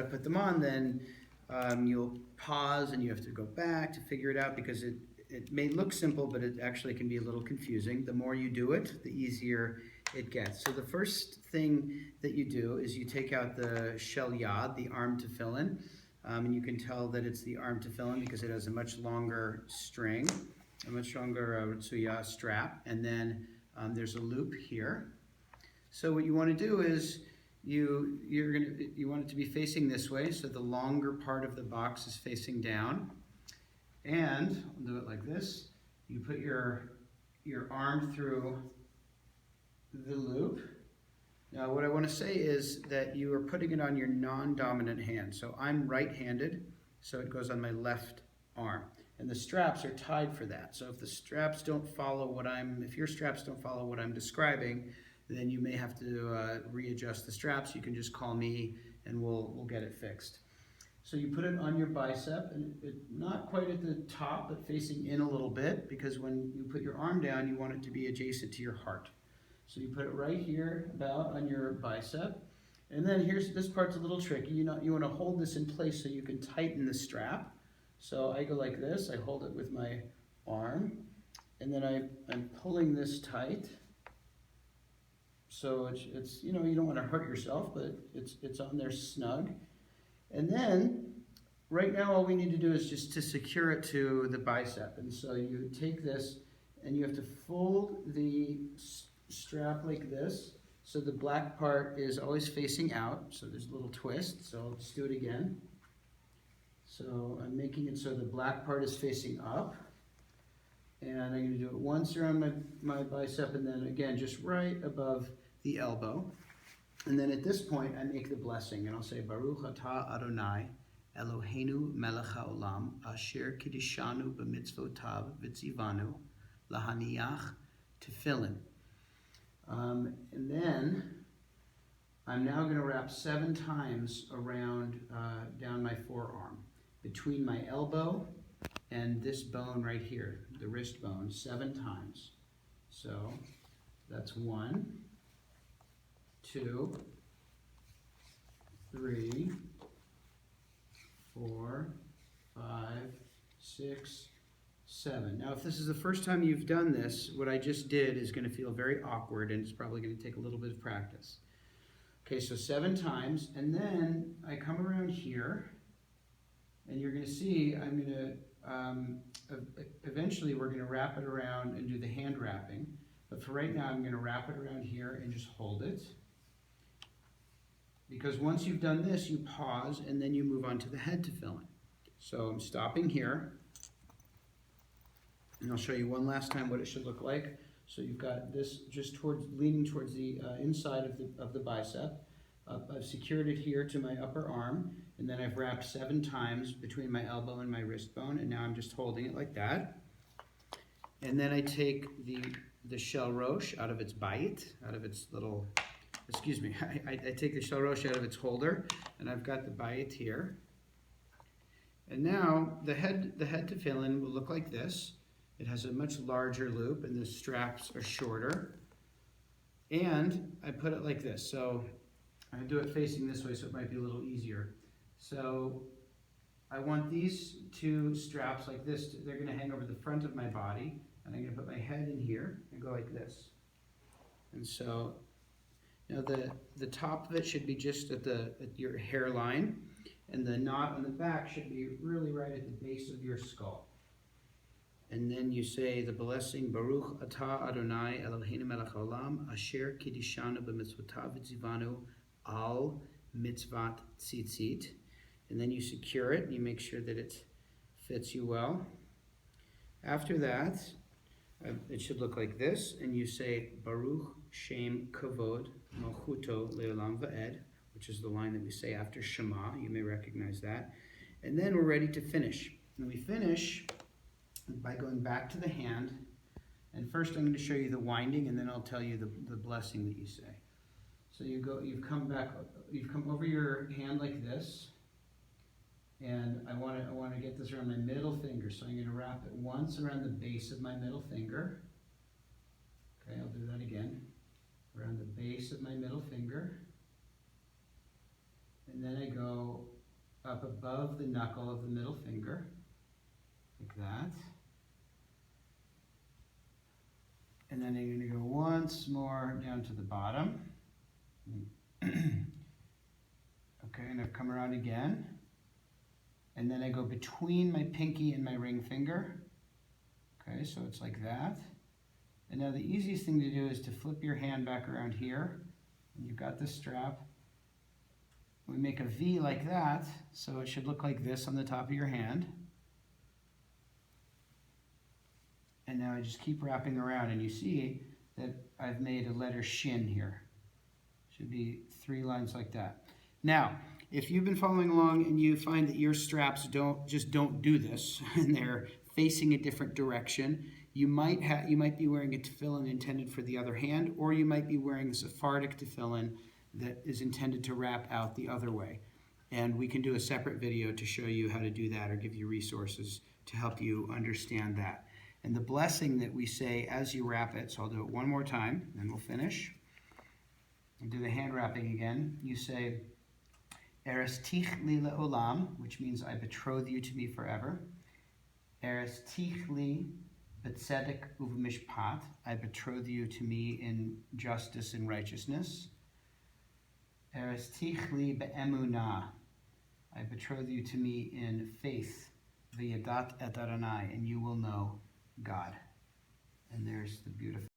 put them on, then you'll pause and you have to go back to figure it out because it may look simple, but it actually can be a little confusing. The more you do it, the easier it gets. So the first thing that you do is you take out the shel yad, the arm tefillin, and you can tell that it's the arm tefillin because it has a much longer string, a much longer ritsuya strap, and then there's a loop here. So what you want to do is you want it to be facing this way, so the longer part of the box is facing down. And I'll do it like this. You put your arm through the loop. Now what I want to say is that you are putting it on your non-dominant hand. So I'm right-handed, so it goes on my left arm. And the straps are tied for that. So if your straps don't follow what I'm describing, then you may have to readjust the straps. You can just call me and we'll get it fixed. So you put it on your bicep, and not quite at the top, but facing in a little bit, because when you put your arm down, you want it to be adjacent to your heart. So you put it right here, about on your bicep, and then this part's a little tricky. You want to hold this in place so you can tighten the strap. So I go like this. I hold it with my arm, and then I'm pulling this tight. So it's you don't want to hurt yourself, but it's on there snug. And then, right now all we need to do is just to secure it to the bicep. And so you take this and you have to fold the strap like this. So the black part is always facing out. So there's a little twist. So let's do it again. So I'm making it so the black part is facing up. And I'm going to do it once around my bicep, and then again just right above the elbow. And then at this point, I make the blessing, and I'll say, Baruch atah Adonai, Eloheinu melech haolam, asher kiddushanu b'mitzvotav v'tzivanu, lahaniach tefillin. And then, I'm now going to wrap 7 times around, down my forearm, between my elbow and this bone right here, the wrist bone, 7 times. So, that's 1, 2, 3, 4, 5, 6, 7. Now, if this is the first time you've done this, what I just did is going to feel very awkward, and it's probably going to take a little bit of practice. Okay, so 7 times, and then I come around here, and you're going to see I'm going to, eventually we're going to wrap it around and do the hand wrapping, but for right now I'm going to wrap it around here and just hold it. Because once you've done this, you pause and then you move on to the head tefillin. So I'm stopping here, and I'll show you one last time what it should look like. So you've got this just leaning towards the inside of the bicep. I've secured it here to my upper arm, and then I've wrapped 7 times between my elbow and my wrist bone, and now I'm just holding it like that. And then I take the shel rosh out of its bite, out of its little. Excuse me, I take the shel rosh out of its holder, and I've got the bayit here. And now the head tefillin will look like this. It has a much larger loop, and the straps are shorter. And I put it like this. So I do it facing this way, so it might be a little easier. So I want these 2 straps like this. They're going to hang over the front of my body, and I'm going to put my head in here and go like this. And so now the top of it should be just at your hairline, and the knot on the back should be really right at the base of your skull. And then you say the blessing, Baruch atah Adonai Eloheinu melech haolam, asher kiddushanu b'mitzvotav v'tzivanu al mitzvat tzitzit. And then you secure it, and you make sure that it fits you well. After that, it should look like this, and you say, Baruch Shem Kavod Malchuto Leolam Va'ed, which is the line that we say after Shema. You may recognize that. And then we're ready to finish. And we finish by going back to the hand. And first I'm going to show you the winding, and then I'll tell you the blessing that you say. So you've come over your hand like this. And I want to get this around my middle finger, so I'm going to wrap it once around the base of my middle finger. Okay, I'll do that again. Around the base of my middle finger. and then I go up above the knuckle of the middle finger, like that. And then I'm going to go once more down to the bottom. Okay, and I've come around again. And then I go between my pinky and my ring finger. Okay, so it's like that. And now the easiest thing to do is to flip your hand back around here. And you've got this strap. We make a V like that, so it should look like this on the top of your hand. And now I just keep wrapping around, and you see that I've made a letter shin here. Should be 3 lines like that. Now, if you've been following along and you find that your straps don't do this, and they're facing a different direction, you might be wearing a tefillin intended for the other hand, or you might be wearing a Sephardic tefillin that is intended to wrap out the other way. And we can do a separate video to show you how to do that or give you resources to help you understand that. And the blessing that we say as you wrap it, so I'll do it one more time, and we'll finish. And do the hand wrapping again. You say, Erestich li le'olam, which means I betroth you to me forever. Erestich li betzedek uv'mishpat, I betroth you to me in justice and righteousness. Erestich li be'emunah, I betroth you to me in faith. V'yadat et Adonai, and you will know God. And there's the beautiful